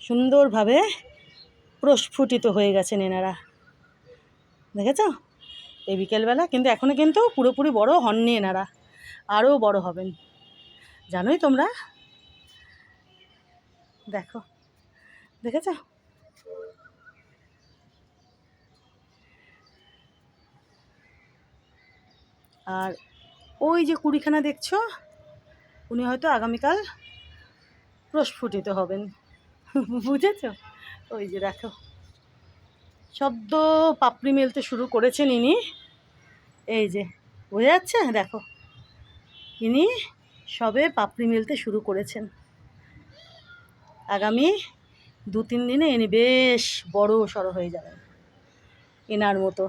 সুন্দরভাবে প্রস্ফুটিত হয়ে গেছেন এনারা, দেখেছ এই বিকেলবেলা। কিন্তু এখনও কিন্তু পুরোপুরি বড় হননি এনারা, আরও বড় হবেন জানোই তোমরা। দেখো, দেখেছ? আর ওই যে কুড়িখানা দেখছো, উনি হয়তো আগামীকাল প্রস্ফুটিত হবেন, বুঝেছ? ওই যে দেখো সদ্য পাপড়ি মেলতে শুরু করেছেন ইনি, এই যে বোঝা যাচ্ছে, দেখো ইনি সবে পাপড়ি মেলতে শুরু করেছেন। আগামী 2-3 দিনে ইনি বেশ বড় সড়ো হয়ে যাবেন এনার মতো।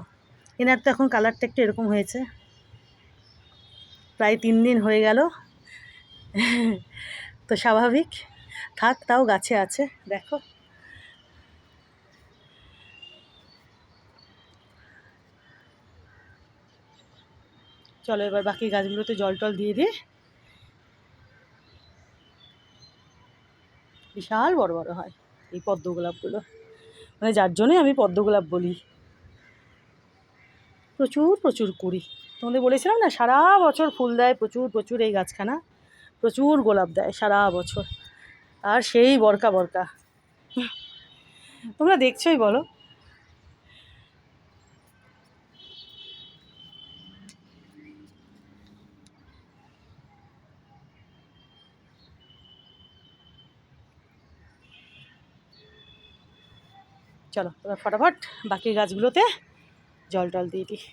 এনার তো এখন কালারটা একটু এরকম হয়েছে, প্রায় 3 দিন হয়ে গেল, তো স্বাভাবিক থাক, তাও গাছে আছে দেখো। চলো এবার বাকি গাছগুলোতে জল টল দিয়ে দিই। বিশাল বড় বড় হয় এই পদ্ম গোলাপগুলো, মানে যার জন্যই আমি পদ্ম গোলাপ বলি। প্রচুর প্রচুর কুড়ি, তোমাদের বলেছিলাম না সারা বছর ফুল দেয় প্রচুর প্রচুর এই গাছখানা, প্রচুর গোলাপ দেয় সারা বছর, আর সেই বরকা বরকা তোমরা দেখছোই বলো। চলো এবার ফটাফট বাকি গাছগুলোতে জল টল দিয়ে দিই।